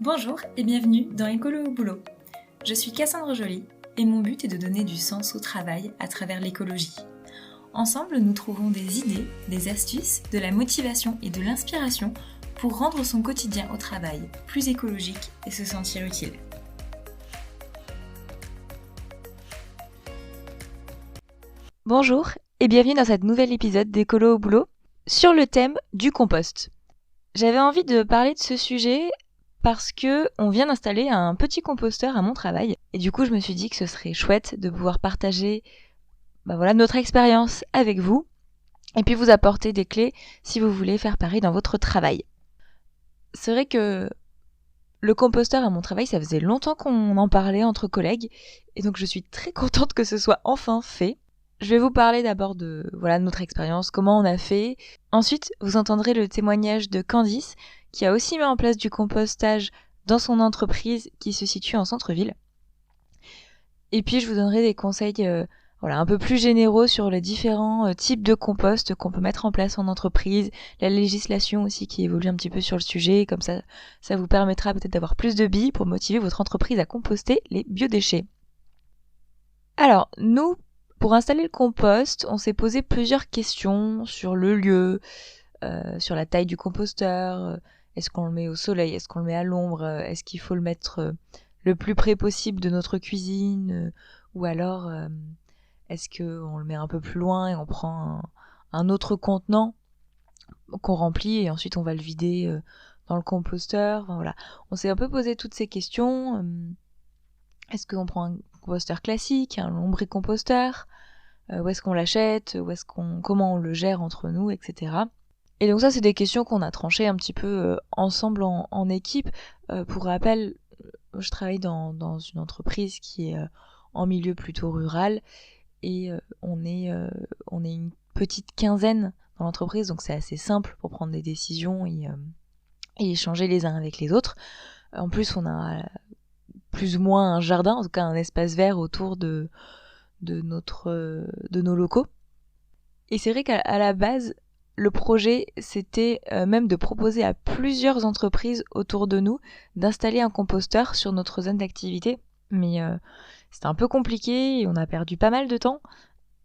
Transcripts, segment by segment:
Bonjour et bienvenue dans Écolo au boulot. Je suis Cassandre Joly et mon but est de donner du sens au travail à travers l'écologie. Ensemble, nous trouvons des idées, des astuces, de la motivation et de l'inspiration pour rendre son quotidien au travail plus écologique et se sentir utile. Bonjour et bienvenue dans cet nouvel épisode d'Écolo au boulot sur le thème du compost. J'avais envie de parler de ce sujet parce que on vient d'installer un petit composteur à mon travail et du coup je me suis dit que ce serait chouette de pouvoir partager notre expérience avec vous et puis vous apporter des clés si vous voulez faire pareil dans votre travail. C'est vrai que le composteur à mon travail, ça faisait longtemps qu'on en parlait entre collègues et donc je suis très contente que ce soit enfin fait. Je vais vous parler d'abord de notre expérience, comment on a fait. Ensuite, vous entendrez le témoignage de Candice, qui a aussi mis en place du compostage dans son entreprise qui se situe en centre-ville. Et puis, je vous donnerai des conseils un peu plus généraux sur les différents types de compost qu'on peut mettre en place en entreprise, la législation aussi qui évolue un petit peu sur le sujet, comme ça vous permettra peut-être d'avoir plus de billes pour motiver votre entreprise à composter les biodéchets. Alors, nous, pour installer le compost, on s'est posé plusieurs questions sur le lieu, sur la taille du composteur, est-ce qu'on le met au soleil, est-ce qu'on le met à l'ombre, est-ce qu'il faut le mettre le plus près possible de notre cuisine, ou alors est-ce qu'on le met un peu plus loin et on prend un autre contenant qu'on remplit et ensuite on va le vider dans le composteur. Enfin, voilà. On s'est un peu posé toutes ces questions. Est-ce qu'on prend un composteur classique, un lombricomposteur, où est-ce qu'on l'achète, comment on le gère entre nous, etc. Et donc ça, c'est des questions qu'on a tranchées un petit peu ensemble en équipe. Pour rappel, je travaille dans une entreprise qui est en milieu plutôt rural et on est une petite quinzaine dans l'entreprise, donc c'est assez simple pour prendre des décisions et échanger les uns avec les autres. En plus, on a plus ou moins un jardin, en tout cas un espace vert autour de nos locaux. Et c'est vrai qu'à la base, le projet, c'était même de proposer à plusieurs entreprises autour de nous d'installer un composteur sur notre zone d'activité. Mais c'était un peu compliqué et on a perdu pas mal de temps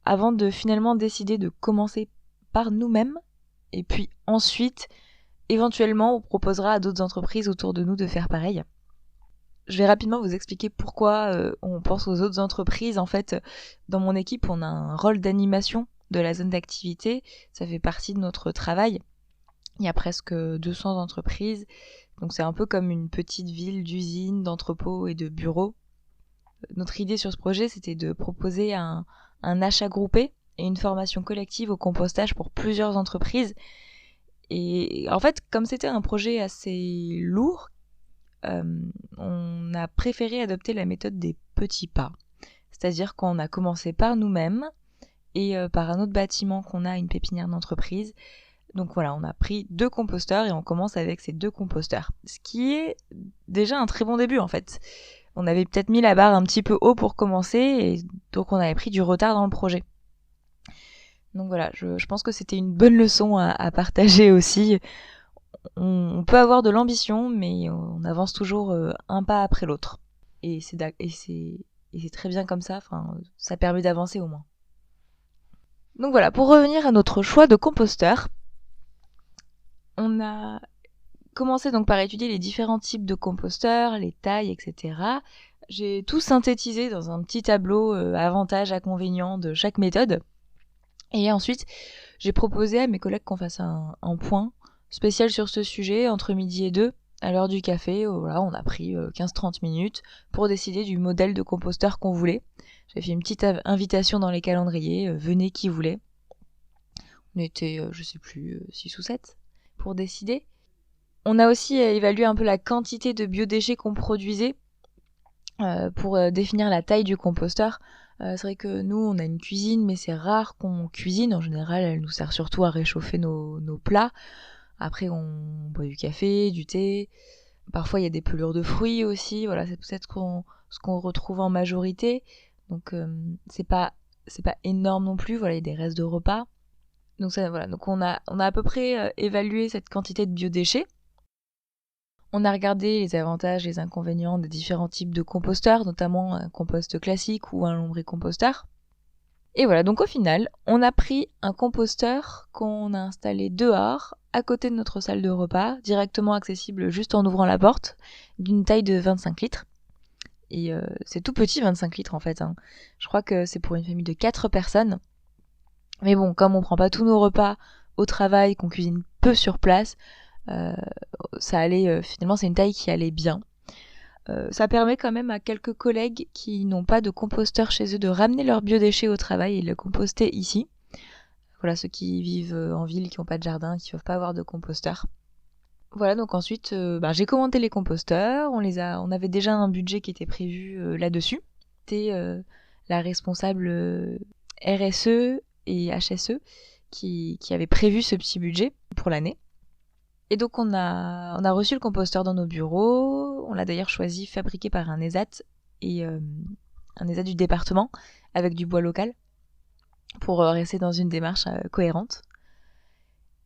avant de finalement décider de commencer par nous-mêmes. Et puis ensuite, éventuellement, on proposera à d'autres entreprises autour de nous de faire pareil. Je vais rapidement vous expliquer pourquoi on pense aux autres entreprises. En fait, dans mon équipe, on a un rôle d'animation de la zone d'activité. Ça fait partie de notre travail. Il y a presque 200 entreprises. Donc c'est un peu comme une petite ville d'usines, d'entrepôts et de bureaux. Notre idée sur ce projet, c'était de proposer un achat groupé et une formation collective au compostage pour plusieurs entreprises. Et en fait, comme c'était un projet assez lourd, on a préféré adopter la méthode des petits pas. C'est-à-dire qu'on a commencé par nous-mêmes et par un autre bâtiment qu'on a, une pépinière d'entreprise. Donc voilà, on a pris 2 composteurs et on commence avec ces 2 composteurs. Ce qui est déjà un très bon début en fait. On avait peut-être mis la barre un petit peu haut pour commencer et donc on avait pris du retard dans le projet. Donc voilà, je pense que c'était une bonne leçon à partager aussi. On peut avoir de l'ambition, mais on avance toujours un pas après l'autre. Et c'est très bien comme ça, ça permet d'avancer au moins. Donc voilà, pour revenir à notre choix de composteur, on a commencé donc par étudier les différents types de composteurs, les tailles, etc. J'ai tout synthétisé dans un petit tableau avantages, inconvénients de chaque méthode. Et ensuite, j'ai proposé à mes collègues qu'on fasse un point spécial sur ce sujet entre midi et 2 à l'heure du café. Voilà, on a pris 15-30 minutes pour décider du modèle de composteur qu'on voulait. J'ai fait une petite invitation dans les calendriers, venez qui voulait. On était, 6 ou 7 pour décider. On a aussi évalué un peu la quantité de biodéchets qu'on produisait pour définir la taille du composteur. C'est vrai que nous, on a une cuisine, mais c'est rare qu'on cuisine. En général, elle nous sert surtout à réchauffer nos plats. Après, on boit du café, du thé. Parfois, il y a des pelures de fruits aussi. Voilà, c'est peut-être ce qu'on retrouve en majorité. Donc, c'est pas énorme non plus. Voilà, il y a des restes de repas. Donc, ça, voilà. Donc, on a à peu près évalué cette quantité de biodéchets. On a regardé les avantages et les inconvénients des différents types de composteurs, notamment un compost classique ou un lombricomposteur. Et voilà, donc au final, on a pris un composteur qu'on a installé dehors, à côté de notre salle de repas, directement accessible juste en ouvrant la porte, d'une taille de 25 litres. Et c'est tout petit, 25 litres en fait. Je crois que c'est pour une famille de 4 personnes. Mais bon, comme on prend pas tous nos repas au travail, qu'on cuisine peu sur place, ça allait, finalement c'est une taille qui allait bien. Ça permet quand même à quelques collègues qui n'ont pas de composteur chez eux de ramener leurs biodéchets au travail et de le composter ici. Voilà, ceux qui vivent en ville, qui n'ont pas de jardin, qui ne peuvent pas avoir de composteur. Voilà, donc ensuite, j'ai commandé les composteurs. On avait déjà un budget qui était prévu là-dessus. C'était la responsable RSE et HSE qui avait prévu ce petit budget pour l'année. Et donc on a reçu le composteur dans nos bureaux. On l'a d'ailleurs choisi fabriqué par un ESAT et un ESAT du département avec du bois local pour rester dans une démarche cohérente.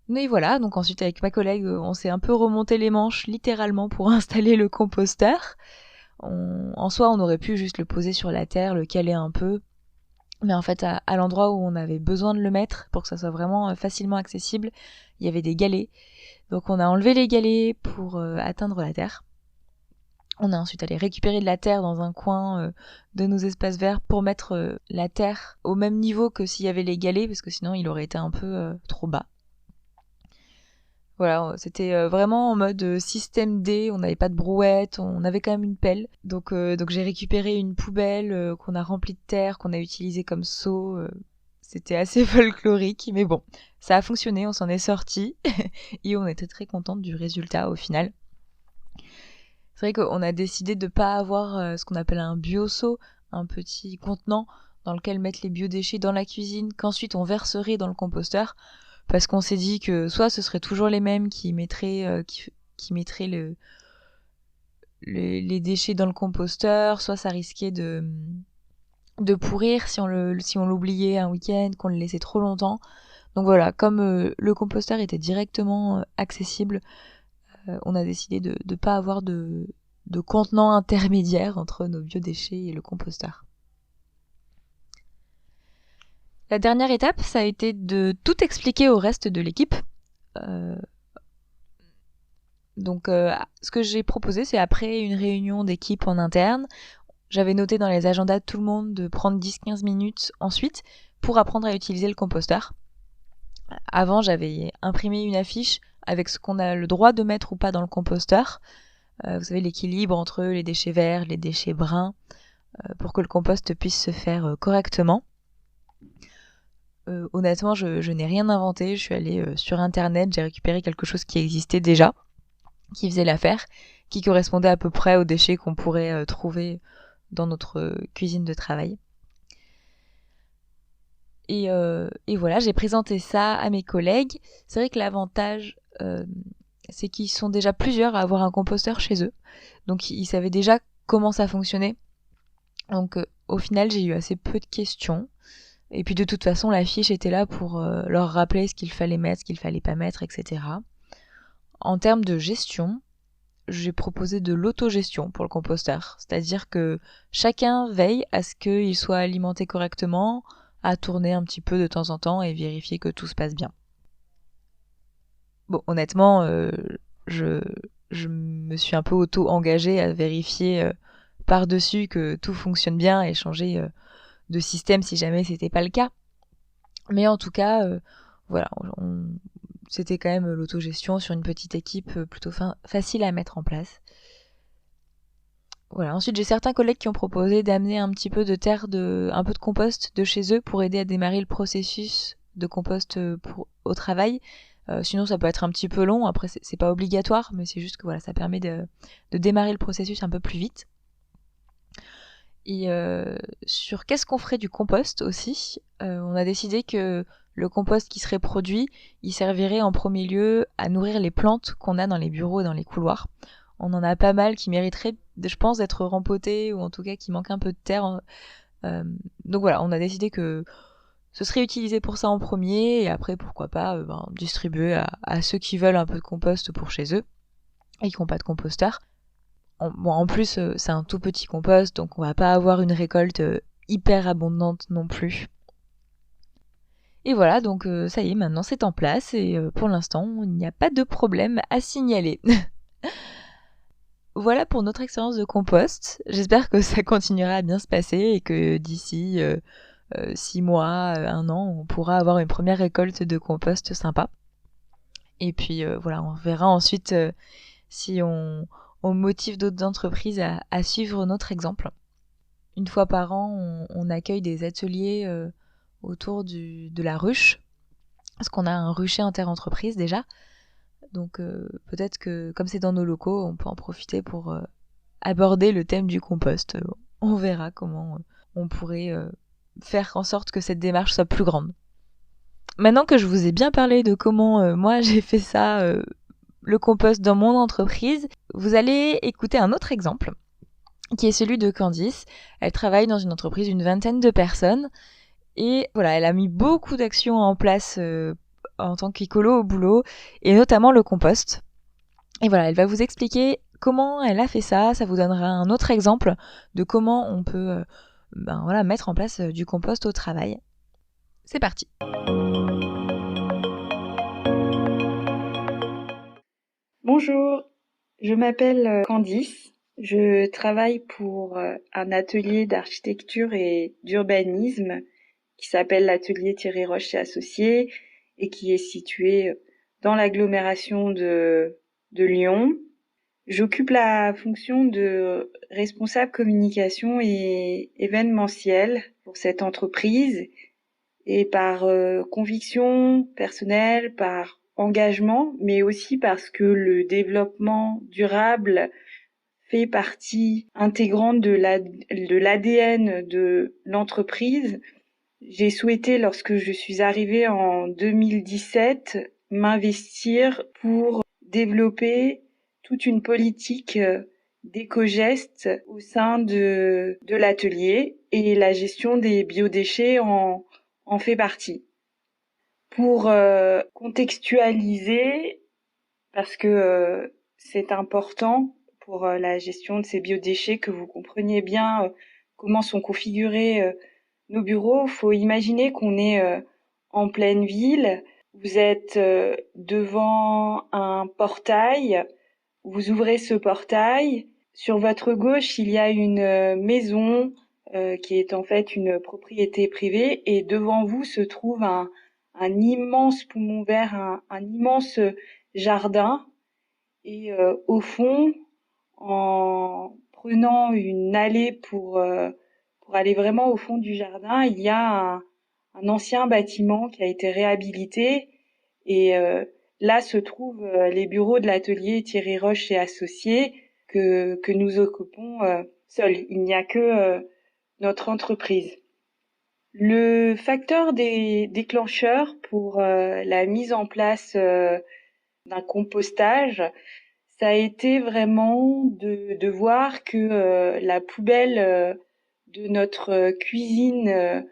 Mais voilà, donc ensuite avec ma collègue, on s'est un peu remonté les manches littéralement pour installer le composteur. En soi, on aurait pu juste le poser sur la terre, le caler un peu. Mais en fait, à l'endroit où on avait besoin de le mettre, pour que ça soit vraiment facilement accessible, il y avait des galets. Donc on a enlevé les galets pour atteindre la terre. On a ensuite allé récupérer de la terre dans un coin de nos espaces verts pour mettre la terre au même niveau que s'il y avait les galets, parce que sinon il aurait été un peu trop bas. Voilà, c'était vraiment en mode système D, on n'avait pas de brouette, on avait quand même une pelle. Donc j'ai récupéré une poubelle qu'on a remplie de terre, qu'on a utilisée comme seau. C'était assez folklorique, mais bon, ça a fonctionné, on s'en est sorti et on était très contente du résultat au final. C'est vrai qu'on a décidé de ne pas avoir ce qu'on appelle un bio-seau, un petit contenant dans lequel mettre les biodéchets dans la cuisine, qu'ensuite on verserait dans le composteur. Parce qu'on s'est dit que soit ce serait toujours les mêmes qui mettraient les déchets dans le composteur, soit ça risquait de pourrir si on l'oubliait un week-end, qu'on le laissait trop longtemps. Donc voilà, comme le composteur était directement accessible, on a décidé de ne pas avoir de contenant intermédiaire entre nos biodéchets et le composteur. La dernière étape, ça a été de tout expliquer au reste de l'équipe. Donc, ce que j'ai proposé, c'est après une réunion d'équipe en interne, j'avais noté dans les agendas de tout le monde de prendre 10-15 minutes ensuite pour apprendre à utiliser le composteur. Avant, j'avais imprimé une affiche avec ce qu'on a le droit de mettre ou pas dans le composteur. Vous savez, l'équilibre entre les déchets verts, les déchets bruns, pour que le compost puisse se faire correctement. Honnêtement, je n'ai rien inventé. Je suis allée sur Internet, j'ai récupéré quelque chose qui existait déjà, qui faisait l'affaire, qui correspondait à peu près aux déchets qu'on pourrait trouver dans notre cuisine de travail. Et voilà, j'ai présenté ça à mes collègues. C'est vrai que l'avantage, c'est qu'ils sont déjà plusieurs à avoir un composteur chez eux. Donc ils savaient déjà comment ça fonctionnait. Donc au final, j'ai eu assez peu de questions. Et puis de toute façon, la fiche était là pour leur rappeler ce qu'il fallait mettre, ce qu'il fallait pas mettre, etc. En termes de gestion, j'ai proposé de l'autogestion pour le composteur. C'est-à-dire que chacun veille à ce qu'il soit alimenté correctement, à tourner un petit peu de temps en temps et vérifier que tout se passe bien. Bon, honnêtement, je me suis un peu auto-engagée à vérifier par-dessus que tout fonctionne bien et changer de système si jamais c'était pas le cas. Mais en tout cas, voilà, c'était quand même l'autogestion sur une petite équipe plutôt facile à mettre en place. Voilà. Ensuite, j'ai certains collègues qui ont proposé d'amener un petit peu de terre, un peu de compost de chez eux pour aider à démarrer le processus de compost au travail. Sinon, ça peut être un petit peu long. Après, c'est pas obligatoire, mais c'est juste que voilà, ça permet de démarrer le processus un peu plus vite. Et sur qu'est-ce qu'on ferait du compost aussi, on a décidé que le compost qui serait produit, il servirait en premier lieu à nourrir les plantes qu'on a dans les bureaux et dans les couloirs. On en a pas mal qui mériteraient, je pense, d'être rempotées ou en tout cas qui manquent un peu de terre. Donc voilà, on a décidé que ce serait utilisé pour ça en premier et après, pourquoi pas, distribuer à ceux qui veulent un peu de compost pour chez eux. et qui n'ont pas de composteur. En plus, c'est un tout petit compost, donc on va pas avoir une récolte hyper abondante non plus. Et voilà, donc ça y est, maintenant c'est en place et pour l'instant, il n'y a pas de problème à signaler. Voilà pour notre expérience de compost. J'espère que ça continuera à bien se passer et que d'ici 6 mois, 1 an, on pourra avoir une première récolte de compost sympa. Et puis voilà, on verra ensuite si on motive d'autres entreprises à suivre notre exemple. Une fois par an, on accueille des ateliers autour de la ruche, parce qu'on a un rucher interentreprise déjà. Donc peut-être que comme c'est dans nos locaux, on peut en profiter pour aborder le thème du compost. On verra comment on pourrait faire en sorte que cette démarche soit plus grande. Maintenant que je vous ai bien parlé de comment moi j'ai fait ça, le compost dans mon entreprise, vous allez écouter un autre exemple qui est celui de Candice. Elle travaille dans une entreprise d'une 20aine de personnes et voilà, elle a mis beaucoup d'actions en place en tant qu'écolo au boulot et notamment le compost. Et voilà, elle va vous expliquer comment elle a fait ça. Ça vous donnera un autre exemple de comment on peut mettre en place du compost au travail. C'est parti. Bonjour, je m'appelle Candice. Je travaille pour un atelier d'architecture et d'urbanisme qui s'appelle l'atelier Thierry Roche et Associés et qui est situé dans l'agglomération de Lyon. J'occupe la fonction de responsable communication et événementiel pour cette entreprise et par conviction personnelle, par engagement, mais aussi parce que le développement durable fait partie intégrante de l'ADN de l'entreprise. J'ai souhaité, lorsque je suis arrivée en 2017, m'investir pour développer toute une politique d'éco-gestes au sein de l'atelier et la gestion des biodéchets en fait partie. Pour contextualiser, parce que c'est important pour la gestion de ces biodéchets que vous compreniez bien comment sont configurés nos bureaux, il faut imaginer qu'on est en pleine ville, vous êtes devant un portail, vous ouvrez ce portail, sur votre gauche il y a une maison qui est en fait une propriété privée et devant vous se trouve un immense poumon vert, un immense jardin et au fond, en prenant une allée pour aller vraiment au fond du jardin, il y a un ancien bâtiment qui a été réhabilité et là se trouvent les bureaux de l'atelier Thierry Roche et Associés que nous occupons seuls. Il n'y a que notre entreprise. Le facteur déclencheur pour la mise en place d'un compostage, ça a été vraiment de voir que la poubelle de notre cuisine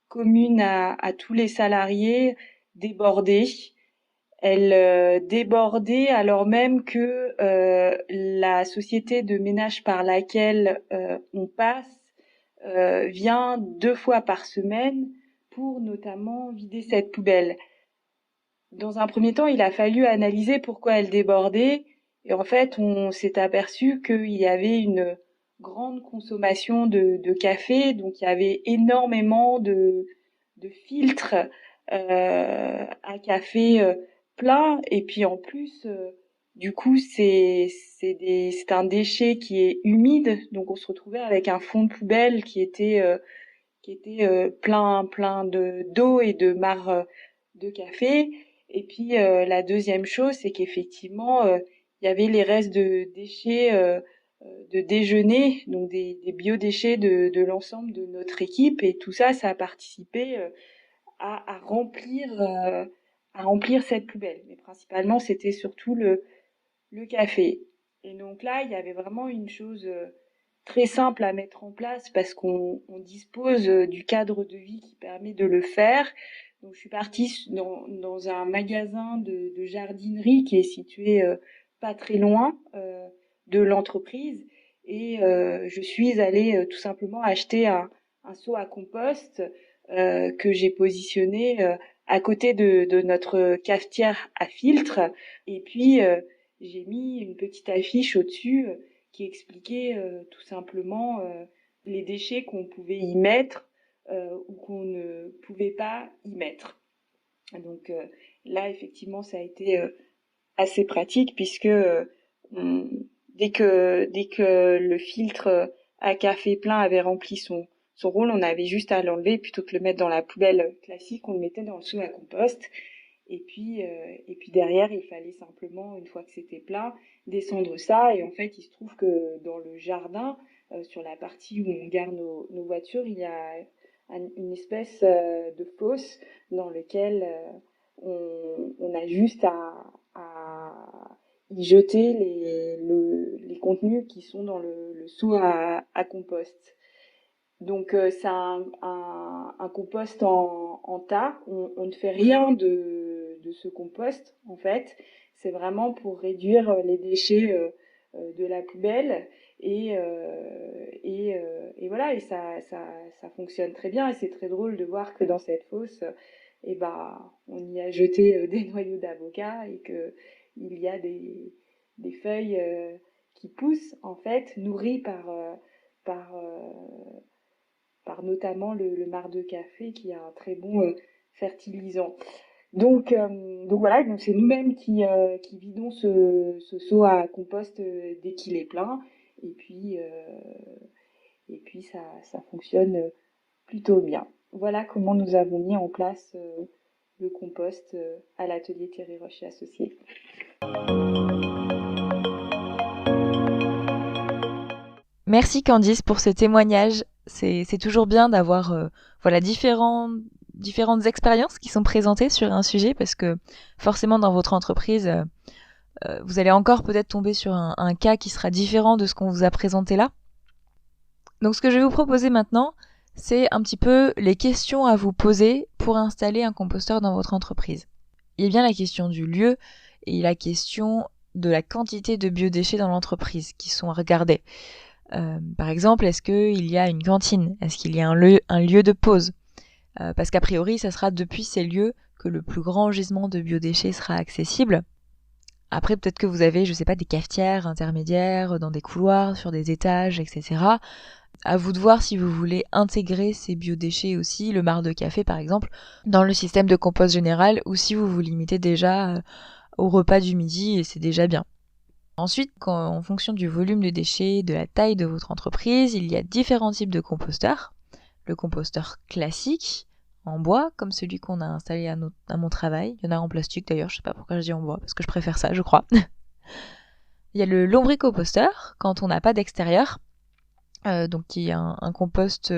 commune à tous les salariés débordait. Elle débordait alors même que la société de ménage par laquelle on passe vient 2 fois par semaine pour notamment vider cette poubelle. Dans un premier temps, il a fallu analyser pourquoi elle débordait et en fait, on s'est aperçu qu'il y avait une grande consommation de café, donc il y avait énormément de filtres à café plein et puis en plus du coup c'est un déchet qui est humide, donc on se retrouvait avec un fond de poubelle qui était plein de d'eau et de marc de café. Et puis la deuxième chose, c'est qu'effectivement il y avait les restes de déchets de déjeuner, donc des biodéchets de l'ensemble de notre équipe, et tout ça, ça a participé à remplir cette poubelle. Mais principalement, c'était surtout le café. Et donc là, il y avait vraiment une chose très simple à mettre en place parce qu'on dispose du cadre de vie qui permet de le faire. Donc je suis partie dans un magasin de jardinerie qui est situé pas très loin de l'entreprise et je suis allée tout simplement acheter un seau à compost que j'ai positionné à côté de notre cafetière à filtre. Et puis, j'ai mis une petite affiche au-dessus qui expliquait tout simplement les déchets qu'on pouvait y mettre ou qu'on ne pouvait pas y mettre. Donc là, effectivement, ça a été assez pratique puisque dès que le filtre à café plein avait rempli son rôle, on avait juste à l'enlever plutôt que le mettre dans la poubelle classique, on le mettait dans le seau à compost. Et puis derrière, il fallait simplement, une fois que c'était plein, descendre ça. Et en fait, il se trouve que dans le jardin, sur la partie où on garde nos voitures, il y a une espèce de fosse dans lequel on a juste à y jeter les contenus qui sont dans le seau à compost. Donc c'est un compost en tas. On ne fait rien de ce compost en fait. C'est vraiment pour réduire les déchets de la poubelle et voilà, et ça fonctionne très bien. Et c'est très drôle de voir que dans cette fosse, on y a jeté des noyaux d'avocat et que il y a des feuilles qui poussent en fait, nourries par notamment le marc de café qui a un très bon fertilisant. Donc voilà, donc c'est nous-mêmes qui vidons ce seau à compost dès qu'il est plein. Et puis ça fonctionne plutôt bien. Voilà comment nous avons mis en place le compost à l'atelier Thierry Roche et Associés. Merci Candice pour ce témoignage. C'est toujours bien d'avoir différentes expériences qui sont présentées sur un sujet parce que forcément dans votre entreprise, vous allez encore peut-être tomber sur un cas qui sera différent de ce qu'on vous a présenté là. Donc ce que je vais vous proposer maintenant, c'est un petit peu les questions à vous poser pour installer un composteur dans votre entreprise. Il y a bien la question du lieu et la question de la quantité de biodéchets dans l'entreprise qui sont à regarder. Par exemple, est-ce qu'il y a une cantine? Est-ce qu'il y a un lieu de pause? Parce qu'a priori, ça sera depuis ces lieux que le plus grand gisement de biodéchets sera accessible. Après, peut-être que vous avez, je sais pas, des cafetières intermédiaires dans des couloirs, sur des étages, etc. À vous de voir si vous voulez intégrer ces biodéchets aussi, le marc de café par exemple, dans le système de compost général ou si vous vous limitez déjà au repas du midi et c'est déjà bien. Ensuite, en fonction du volume de déchets, de la taille de votre entreprise, il y a différents types de composteurs. Le composteur classique, en bois, comme celui qu'on a installé à mon travail. Il y en a en plastique d'ailleurs, je sais pas pourquoi je dis en bois, parce que je préfère ça, je crois. Il y a le lombricomposteur, quand on n'a pas d'extérieur, donc qui est un compost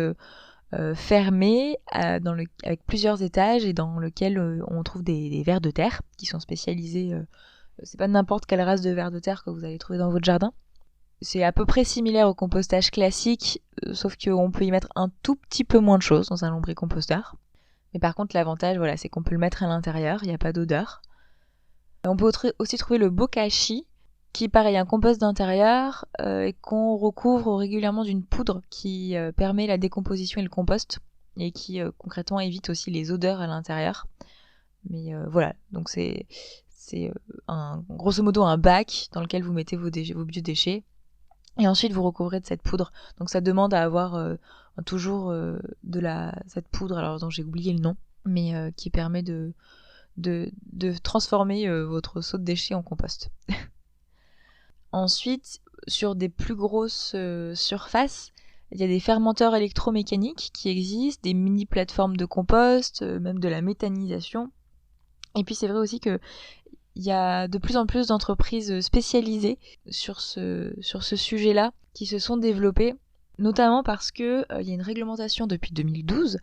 fermé avec plusieurs étages et dans lequel on trouve des vers de terre qui sont spécialisés. C'est pas n'importe quelle race de vers de terre que vous allez trouver dans votre jardin. C'est à peu près similaire au compostage classique, sauf qu'on peut y mettre un tout petit peu moins de choses dans un lombricomposteur. Mais par contre, l'avantage, voilà, c'est qu'on peut le mettre à l'intérieur, il n'y a pas d'odeur. On peut aussi trouver le bokashi, qui pareil, un compost d'intérieur et qu'on recouvre régulièrement d'une poudre qui permet la décomposition et le compost et qui concrètement évite aussi les odeurs à l'intérieur. Mais voilà, donc c'est grosso modo un bac dans lequel vous mettez vos biodéchets et ensuite vous recouvrez de cette poudre. Donc ça demande à avoir toujours cette poudre, alors dont j'ai oublié le nom, mais qui permet de transformer votre seau de déchets en compost. Ensuite, sur des plus grosses surfaces, il y a des fermenteurs électromécaniques qui existent, des mini plateformes de compost, même de la méthanisation. Et puis c'est vrai aussi que il y a de plus en plus d'entreprises spécialisées sur ce sujet-là qui se sont développées, notamment parce que il y a une réglementation depuis 2012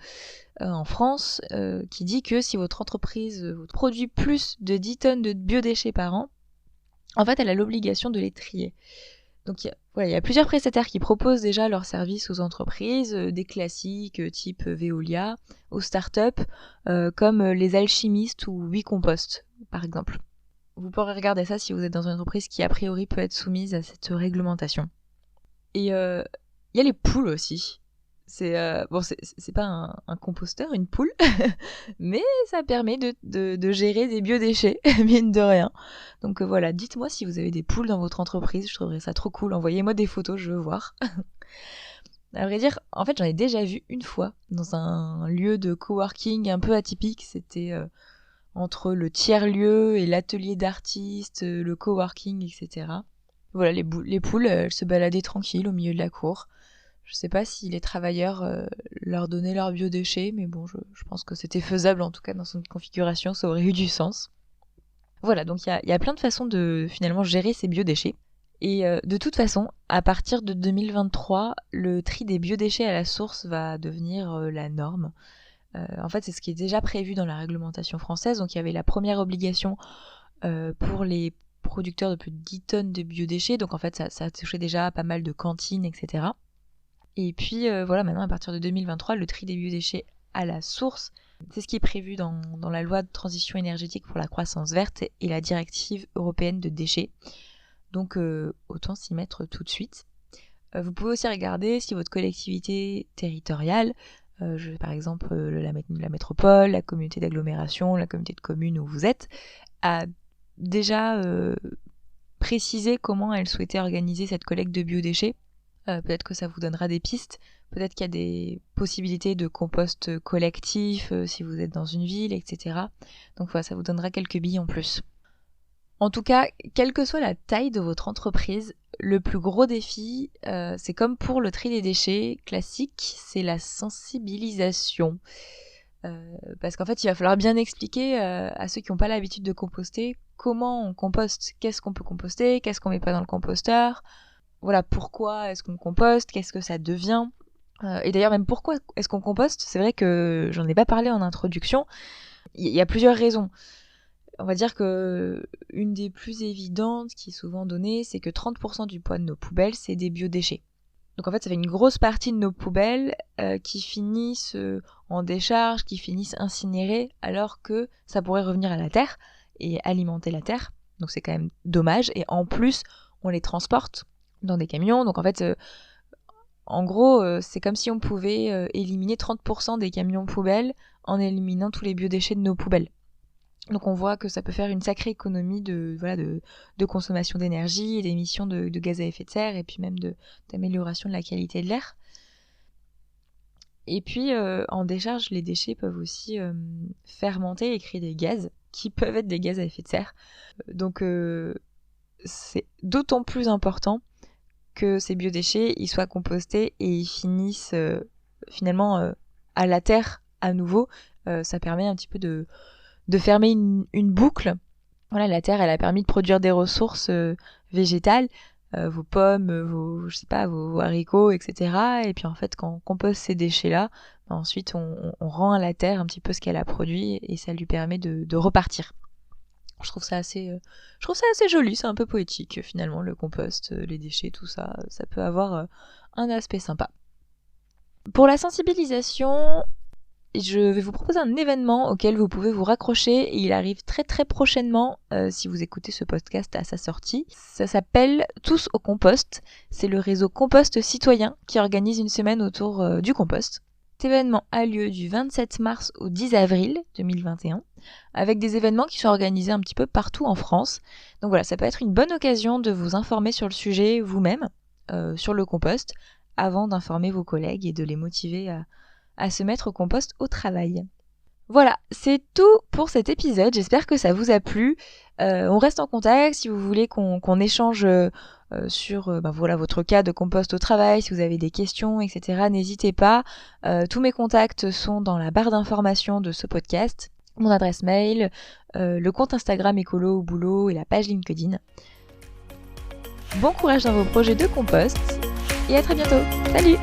en France qui dit que si votre entreprise produit plus de 10 tonnes de biodéchets par an, en fait, elle a l'obligation de les trier. Donc il y a plusieurs prestataires qui proposent déjà leurs services aux entreprises, des classiques type Veolia, aux startups comme les alchimistes ou WeCompost par exemple. vous pourrez regarder ça si vous êtes dans une entreprise qui a priori peut être soumise à cette réglementation. Et il y a les poules aussi. C'est pas un composteur, une poule, mais ça permet de gérer des biodéchets, mine de rien. Donc voilà, dites-moi si vous avez des poules dans votre entreprise, je trouverais ça trop cool. Envoyez-moi des photos, je veux voir. À vrai dire, en fait, j'en ai déjà vu une fois dans un lieu de coworking un peu atypique. C'était entre le tiers-lieu et l'atelier d'artistes, le coworking, etc. Voilà, les poules, elles se baladaient tranquilles au milieu de la cour. Je sais pas si les travailleurs leur donnaient leurs biodéchets, mais bon, je pense que c'était faisable, en tout cas dans son configuration, ça aurait eu du sens. Voilà, donc il y a plein de façons de finalement gérer ces biodéchets. Et de toute façon, à partir de 2023, le tri des biodéchets à la source va devenir la norme. En fait, c'est ce qui est déjà prévu dans la réglementation française. Donc il y avait la première obligation pour les producteurs de plus de 10 tonnes de biodéchets. Donc en fait, ça touchait déjà pas mal de cantines, etc. Et puis voilà, maintenant à partir de 2023, le tri des biodéchets à la source, c'est ce qui est prévu dans la loi de transition énergétique pour la croissance verte et la directive européenne de déchets. Donc autant s'y mettre tout de suite. Vous pouvez aussi regarder si votre collectivité territoriale, par exemple la métropole, la communauté d'agglomération, la communauté de communes où vous êtes, a déjà précisé comment elle souhaitait organiser cette collecte de biodéchets. Peut-être que ça vous donnera des pistes. Peut-être qu'il y a des possibilités de compost collectif si vous êtes dans une ville, etc. Donc voilà, ça vous donnera quelques billes en plus. En tout cas, quelle que soit la taille de votre entreprise, le plus gros défi, c'est comme pour le tri des déchets classique, c'est la sensibilisation. Parce qu'en fait, il va falloir bien expliquer à ceux qui n'ont pas l'habitude de composter comment on composte, qu'est-ce qu'on peut composter, qu'est-ce qu'on met pas dans le composteur. Voilà, pourquoi est-ce qu'on composte, qu'est-ce que ça devient. Et d'ailleurs, même pourquoi est-ce qu'on composte, c'est vrai que j'en ai pas parlé en introduction. Il y a plusieurs raisons. On va dire que une des plus évidentes qui est souvent donnée, c'est que 30% du poids de nos poubelles, c'est des biodéchets. Donc en fait, ça fait une grosse partie de nos poubelles qui finissent en décharge, qui finissent incinérées, alors que ça pourrait revenir à la terre et alimenter la terre. Donc c'est quand même dommage. Et en plus, on les transporte dans des camions. Donc en fait, en gros, c'est comme si on pouvait éliminer 30% des camions poubelles en éliminant tous les biodéchets de nos poubelles. Donc on voit que ça peut faire une sacrée économie de consommation d'énergie et d'émissions de gaz à effet de serre et puis même d'amélioration de la qualité de l'air. Et puis en décharge, les déchets peuvent aussi fermenter et créer des gaz qui peuvent être des gaz à effet de serre. Donc c'est d'autant plus important que ces biodéchets ils soient compostés et ils finissent finalement à la terre à nouveau. Ça permet un petit peu de fermer une boucle. Voilà, la terre, elle a permis de produire des ressources végétales, vos pommes, vos haricots, etc. Et puis en fait, quand on composte ces déchets-là, ensuite on rend à la terre un petit peu ce qu'elle a produit et ça lui permet de repartir. Je trouve ça assez joli, c'est un peu poétique finalement, le compost, les déchets, tout ça, ça peut avoir un aspect sympa. Pour la sensibilisation, je vais vous proposer un événement auquel vous pouvez vous raccrocher et il arrive très très prochainement si vous écoutez ce podcast à sa sortie. Ça s'appelle Tous au compost. C'est le réseau Compost Citoyen qui organise une semaine autour du compost. Cet événement a lieu du 27 mars au 10 avril 2021 avec des événements qui sont organisés un petit peu partout en France. Donc voilà, ça peut être une bonne occasion de vous informer sur le sujet vous-même, sur le compost, avant d'informer vos collègues et de les motiver à se mettre au compost au travail. Voilà, c'est tout pour cet épisode, j'espère que ça vous a plu. On reste en contact si vous voulez qu'on échange sur votre cas de compost au travail, si vous avez des questions, etc. N'hésitez pas. Tous mes contacts sont dans la barre d'information de ce podcast, mon adresse mail, le compte Instagram écolo au boulot et la page LinkedIn. Bon courage dans vos projets de compost et à très bientôt. Salut!